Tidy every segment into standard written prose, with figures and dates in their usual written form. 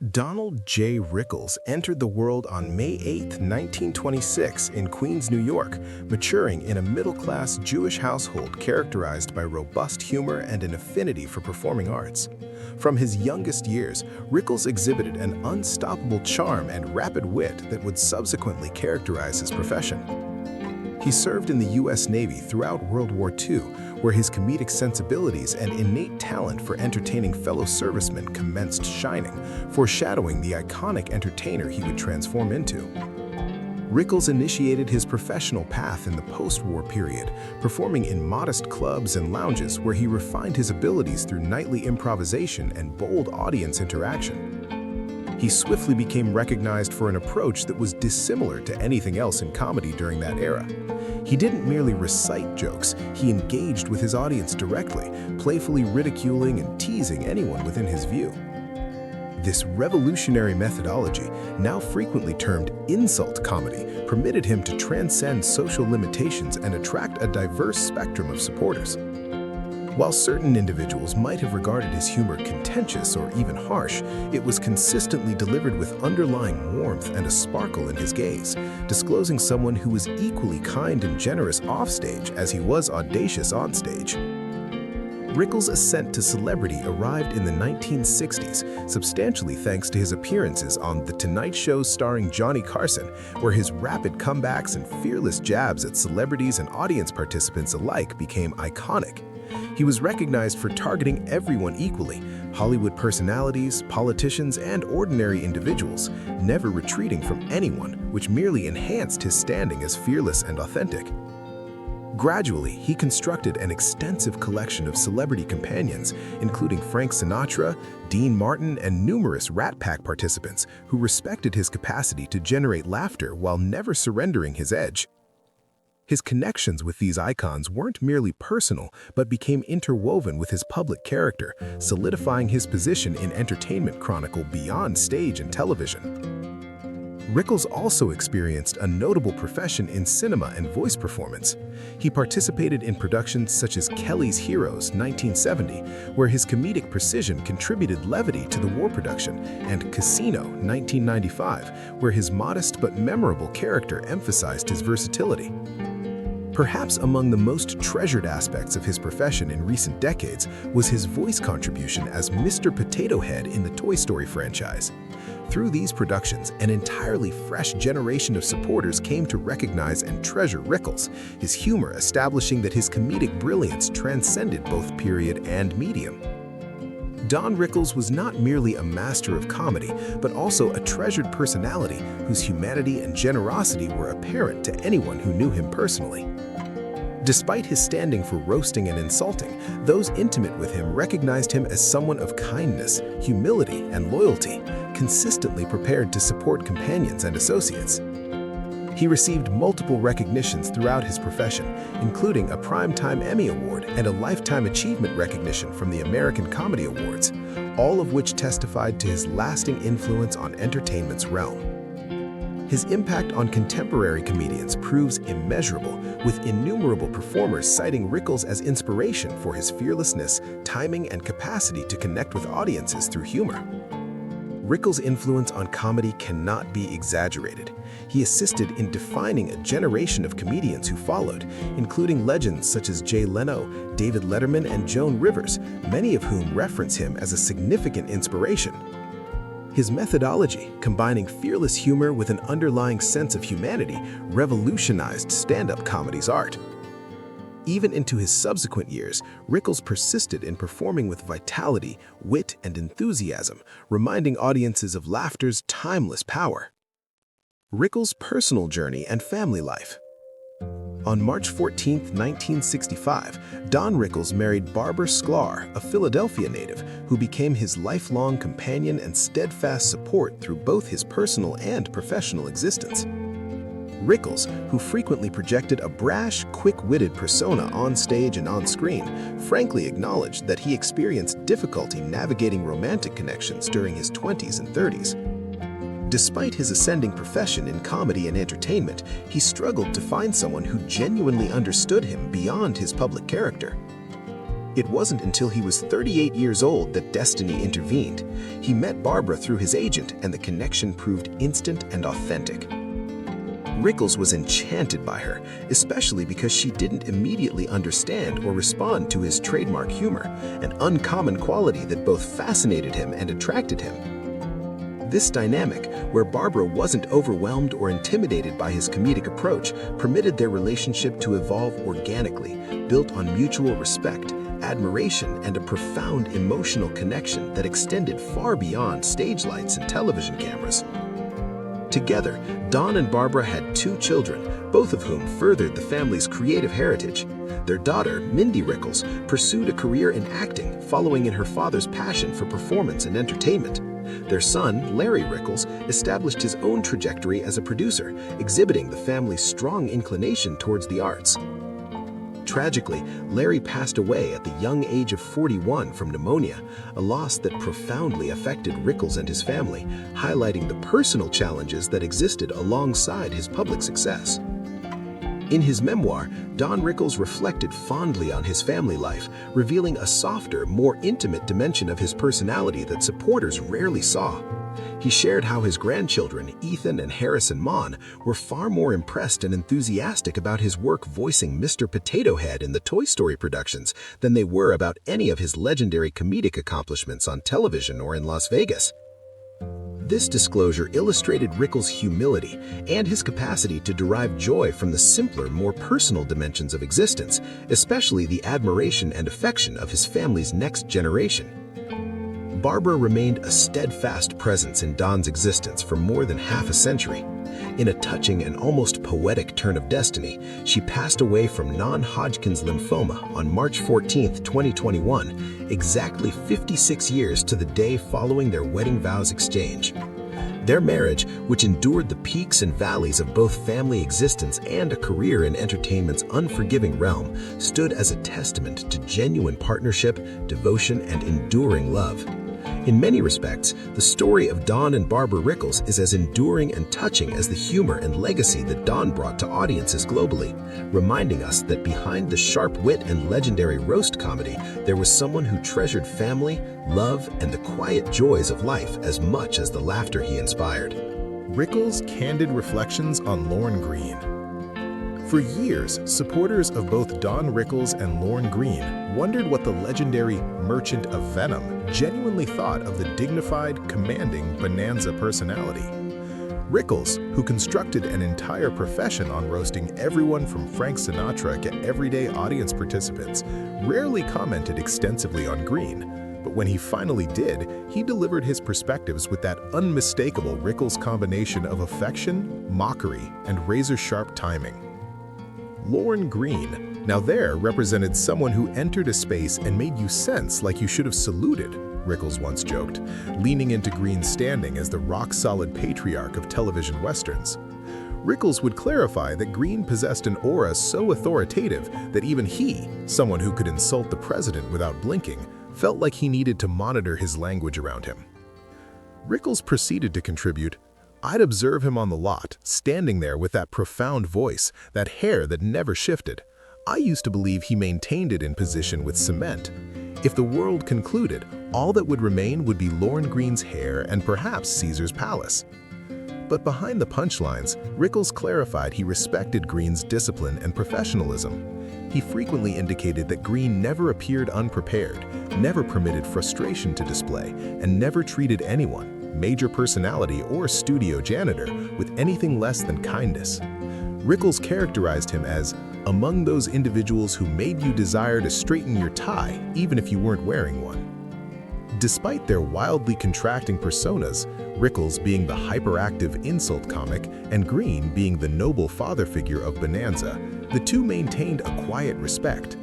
Donald J. Rickles entered the world on May 8, 1926 in Queens, New York, maturing in a middle-class Jewish household characterized by robust humor and an affinity for performing arts. From his youngest years, Rickles exhibited an unstoppable charm and rapid wit that would subsequently characterize his profession. He served in the U.S. Navy throughout World War II, where his comedic sensibilities and innate talent for entertaining fellow servicemen commenced shining, foreshadowing the iconic entertainer he would transform into. Rickles initiated his professional path in the post-war period, performing in modest clubs and lounges where he refined his abilities through nightly improvisation and bold audience interaction. He swiftly became recognized for an approach that was dissimilar to anything else in comedy during that era. He didn't merely recite jokes, he engaged with his audience directly, playfully ridiculing and teasing anyone within his view. This revolutionary methodology, now frequently termed insult comedy, permitted him to transcend social limitations and attract a diverse spectrum of supporters. While certain individuals might have regarded his humor contentious or even harsh, it was consistently delivered with underlying warmth and a sparkle in his gaze, disclosing someone who was equally kind and generous offstage as he was audacious onstage. Rickles' ascent to celebrity arrived in the 1960s, substantially thanks to his appearances on The Tonight Show starring Johnny Carson, where his rapid comebacks and fearless jabs at celebrities and audience participants alike became iconic. He was recognized for targeting everyone equally, Hollywood personalities, politicians, and ordinary individuals, never retreating from anyone, which merely enhanced his standing as fearless and authentic. Gradually, he constructed an extensive collection of celebrity companions, including Frank Sinatra, Dean Martin, and numerous Rat Pack participants who respected his capacity to generate laughter while never surrendering his edge. His connections with these icons weren't merely personal, but became interwoven with his public character, solidifying his position in entertainment chronicle beyond stage and television. Rickles also experienced a notable profession in cinema and voice performance. He participated in productions such as Kelly's Heroes, 1970, where his comedic precision contributed levity to the war production, and Casino, 1995, where his modest but memorable character emphasized his versatility. Perhaps among the most treasured aspects of his profession in recent decades was his voice contribution as Mr. Potato Head in the Toy Story franchise. Through these productions, an entirely fresh generation of supporters came to recognize and treasure Rickles, his humor establishing that his comedic brilliance transcended both period and medium. Don Rickles was not merely a master of comedy, but also a treasured personality whose humanity and generosity were apparent to anyone who knew him personally. Despite his standing for roasting and insulting, those intimate with him recognized him as someone of kindness, humility, and loyalty, consistently prepared to support companions and associates. He received multiple recognitions throughout his profession, including a Primetime Emmy Award and a Lifetime Achievement recognition from the American Comedy Awards, all of which testified to his lasting influence on entertainment's realm. His impact on contemporary comedians proves immeasurable, with innumerable performers citing Rickles as inspiration for his fearlessness, timing, and capacity to connect with audiences through humor. Rickles' influence on comedy cannot be exaggerated. He assisted in defining a generation of comedians who followed, including legends such as Jay Leno, David Letterman, and Joan Rivers, many of whom reference him as a significant inspiration. His methodology, combining fearless humor with an underlying sense of humanity, revolutionized stand-up comedy's art. Even into his subsequent years, Rickles persisted in performing with vitality, wit, and enthusiasm, reminding audiences of laughter's timeless power. Rickles' personal journey and family life. On March 14, 1965, Don Rickles married Barbara Sklar, a Philadelphia native, who became his lifelong companion and steadfast support through both his personal and professional existence. Rickles, who frequently projected a brash, quick-witted persona on stage and on screen, frankly acknowledged that he experienced difficulty navigating romantic connections during his 20s and 30s. Despite his ascending profession in comedy and entertainment, he struggled to find someone who genuinely understood him beyond his public character. It wasn't until he was 38 years old that destiny intervened. He met Barbara through his agent, and the connection proved instant and authentic. Rickles was enchanted by her, especially because she didn't immediately understand or respond to his trademark humor, an uncommon quality that both fascinated him and attracted him. This dynamic, where Barbara wasn't overwhelmed or intimidated by his comedic approach, permitted their relationship to evolve organically, built on mutual respect, admiration, and a profound emotional connection that extended far beyond stage lights and television cameras. Together, Don and Barbara had 2 children, both of whom furthered the family's creative heritage. Their daughter, Mindy Rickles, pursued a career in acting, following in her father's passion for performance and entertainment. Their son, Larry Rickles, established his own trajectory as a producer, exhibiting the family's strong inclination towards the arts. Tragically, Larry passed away at the young age of 41 from pneumonia, a loss that profoundly affected Rickles and his family, highlighting the personal challenges that existed alongside his public success. In his memoir, Don Rickles reflected fondly on his family life, revealing a softer, more intimate dimension of his personality that supporters rarely saw. He shared how his grandchildren, Ethan and Harrison Mon, were far more impressed and enthusiastic about his work voicing Mr. Potato Head in the Toy Story productions than they were about any of his legendary comedic accomplishments on television or in Las Vegas. This disclosure illustrated Rickles' humility and his capacity to derive joy from the simpler, more personal dimensions of existence, especially the admiration and affection of his family's next generation. Barbara remained a steadfast presence in Don's existence for more than half a century. In a touching and almost poetic turn of destiny, she passed away from non-Hodgkin's lymphoma on March 14, 2021, exactly 56 years to the day following their wedding vows exchange. Their marriage, which endured the peaks and valleys of both family existence and a career in entertainment's unforgiving realm, stood as a testament to genuine partnership, devotion, and enduring love. In many respects, the story of Don and Barbara Rickles is as enduring and touching as the humor and legacy that Don brought to audiences globally, reminding us that behind the sharp wit and legendary roast comedy, there was someone who treasured family, love, and the quiet joys of life as much as the laughter he inspired. Rickles' candid reflections on Lorne Greene. For years, supporters of both Don Rickles and Lorne Greene wondered what the legendary Merchant of Venom genuinely thought of the dignified, commanding Bonanza personality. Rickles, who constructed an entire profession on roasting everyone from Frank Sinatra to everyday audience participants, rarely commented extensively on Greene. But when he finally did, he delivered his perspectives with that unmistakable Rickles combination of affection, mockery, and razor-sharp timing. Lorne Greene, now there represented someone who entered a space and made you sense like you should have saluted, Rickles once joked, leaning into Greene's standing as the rock-solid patriarch of television westerns. Rickles would clarify that Greene possessed an aura so authoritative that even he, someone who could insult the president without blinking, felt like he needed to monitor his language around him. Rickles proceeded to contribute, "I'd observe him on the lot, standing there with that profound voice, that hair that never shifted. I used to believe he maintained it in position with cement. If the world concluded, all that would remain would be Lorne Greene's hair and perhaps Caesar's palace." But behind the punchlines, Rickles clarified he respected Greene's discipline and professionalism. He frequently indicated that Greene never appeared unprepared, never permitted frustration to display, and never treated anyone, major personality or studio janitor, with anything less than kindness. Rickles characterized him as among those individuals who made you desire to straighten your tie even if you weren't wearing one. Despite their wildly contracting personas, Rickles being the hyperactive insult comic and Greene being the noble father figure of Bonanza, the two maintained a quiet respect.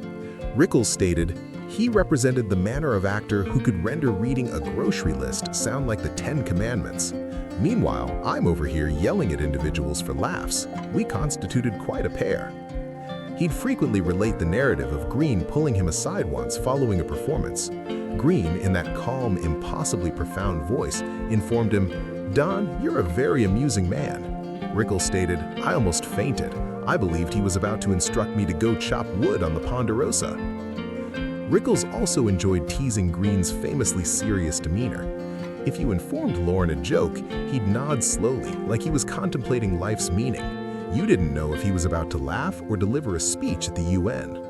Rickles stated, "He represented the manner of actor who could render reading a grocery list sound like the 10 Commandments. Meanwhile, I'm over here yelling at individuals for laughs. We constituted quite a pair." He'd frequently relate the narrative of Greene pulling him aside once following a performance. Greene, in that calm, impossibly profound voice, informed him, "Don, you're a very amusing man." Rickles stated, "I almost fainted. I believed he was about to instruct me to go chop wood on the Ponderosa." Rickles also enjoyed teasing Greene's famously serious demeanor. If you informed Lorne a joke, he'd nod slowly, like he was contemplating life's meaning. You didn't know if he was about to laugh or deliver a speech at the UN.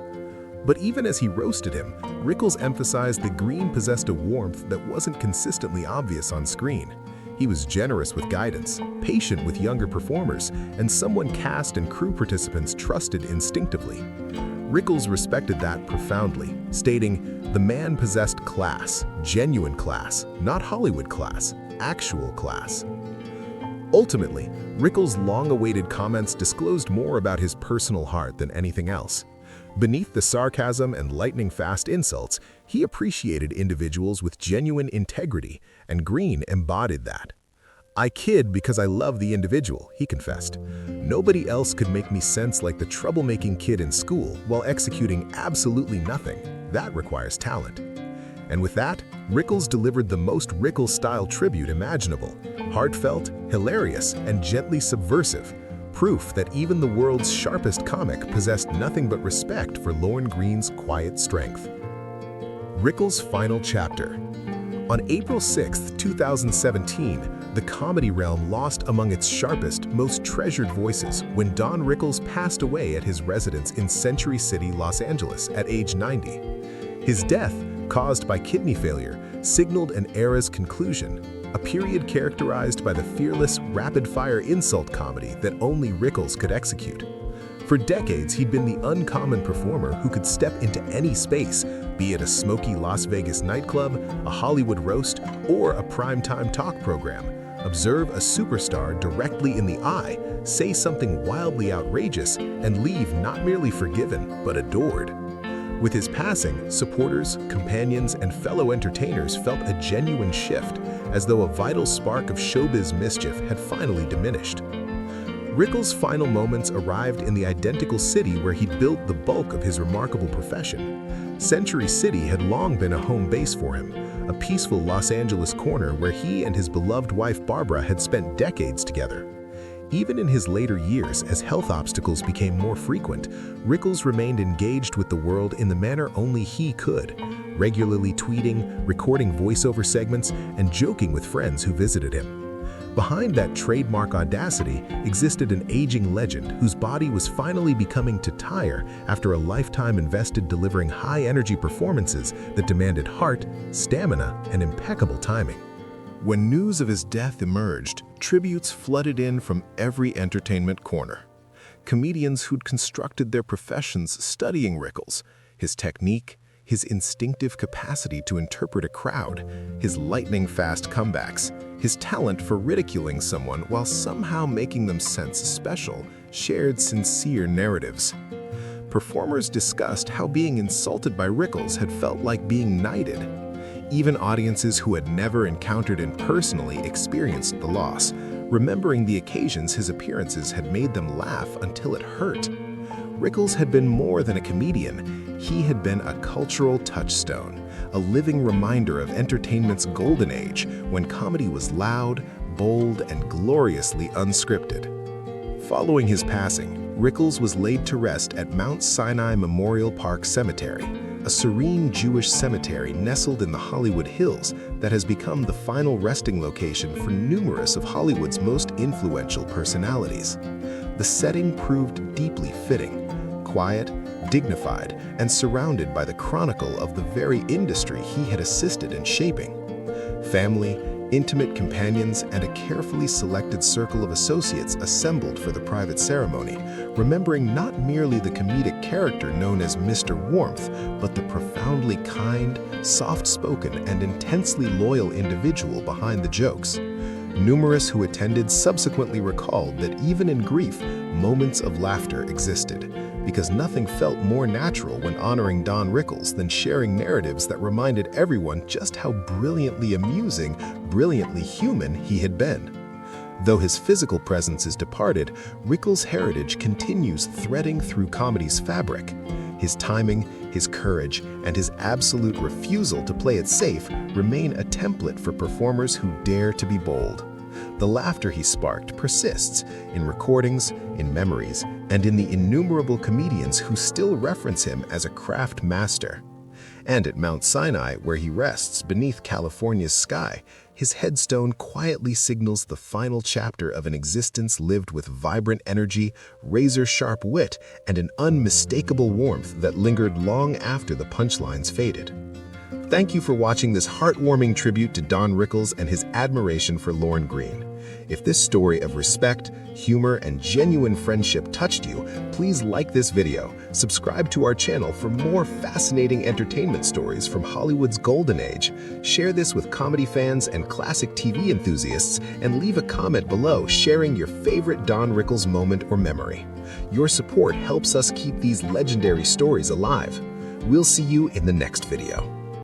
But even as he roasted him, Rickles emphasized that Greene possessed a warmth that wasn't consistently obvious on screen. He was generous with guidance, patient with younger performers, and someone cast and crew participants trusted instinctively. Rickles respected that profoundly, stating, "The man possessed class, genuine class, not Hollywood class, actual class." Ultimately, Rickles' long-awaited comments disclosed more about his personal heart than anything else. Beneath the sarcasm and lightning-fast insults, he appreciated individuals with genuine integrity, and Greene embodied that. "I kid because I love the individual," he confessed. "Nobody else could make me sense like the troublemaking kid in school while executing absolutely nothing. That requires talent." And with that, Rickles delivered the most Rickles-style tribute imaginable, heartfelt, hilarious, and gently subversive, proof that even the world's sharpest comic possessed nothing but respect for Lorne Greene's quiet strength. Rickles' final chapter. On April 6, 2017, the comedy realm lost among its sharpest, most treasured voices when Don Rickles passed away at his residence in Century City, Los Angeles, at age 90. His death, caused by kidney failure, signaled an era's conclusion, a period characterized by the fearless, rapid-fire insult comedy that only Rickles could execute. For decades, he'd been the uncommon performer who could step into any space, be it a smoky Las Vegas nightclub, a Hollywood roast, or a primetime talk program. Observe a superstar directly in the eye, say something wildly outrageous, and leave not merely forgiven, but adored. With his passing, supporters, companions, and fellow entertainers felt a genuine shift, as though a vital spark of showbiz mischief had finally diminished. Rickles' final moments arrived in the identical city where he'd built the bulk of his remarkable profession. Century City had long been a home base for him, a peaceful Los Angeles corner where he and his beloved wife Barbara had spent decades together. Even in his later years, as health obstacles became more frequent, Rickles remained engaged with the world in the manner only he could, regularly tweeting, recording voiceover segments, and joking with friends who visited him. Behind that trademark audacity existed an aging legend whose body was finally becoming to tire after a lifetime invested delivering high-energy performances that demanded heart, stamina, and impeccable timing. When news of his death emerged, tributes flooded in from every entertainment corner. Comedians who'd constructed their professions studying Rickles, his technique, his instinctive capacity to interpret a crowd, his lightning-fast comebacks, his talent for ridiculing someone while somehow making them sense special, shared sincere narratives. Performers discussed how being insulted by Rickles had felt like being knighted. Even audiences who had never encountered him personally experienced the loss, remembering the occasions his appearances had made them laugh until it hurt. Rickles had been more than a comedian. He had been a cultural touchstone, a living reminder of entertainment's golden age when comedy was loud, bold, and gloriously unscripted. Following his passing, Rickles was laid to rest at Mount Sinai Memorial Park Cemetery, a serene Jewish cemetery nestled in the Hollywood Hills that has become the final resting location for numerous of Hollywood's most influential personalities. The setting proved deeply fitting, quiet, dignified, and surrounded by the chronicle of the very industry he had assisted in shaping. Family, intimate companions, and a carefully selected circle of associates assembled for the private ceremony, remembering not merely the comedic character known as Mr. Warmth, but the profoundly kind, soft-spoken, and intensely loyal individual behind the jokes. Numerous who attended subsequently recalled that even in grief, moments of laughter existed, because nothing felt more natural when honoring Don Rickles than sharing narratives that reminded everyone just how brilliantly amusing, brilliantly human he had been. Though his physical presence is departed, Rickles' heritage continues threading through comedy's fabric. His timing, his courage, and his absolute refusal to play it safe remain a template for performers who dare to be bold. The laughter he sparked persists in recordings, in memories, and in the innumerable comedians who still reference him as a craft master. And at Mount Sinai, where he rests beneath California's sky, his headstone quietly signals the final chapter of an existence lived with vibrant energy, razor-sharp wit, and an unmistakable warmth that lingered long after the punchlines faded. Thank you for watching this heartwarming tribute to Don Rickles and his admiration for Lorne Greene. If this story of respect, humor, and genuine friendship touched you, please like this video, subscribe to our channel for more fascinating entertainment stories from Hollywood's golden age, share this with comedy fans and classic TV enthusiasts, and leave a comment below sharing your favorite Don Rickles moment or memory. Your support helps us keep these legendary stories alive. We'll see you in the next video.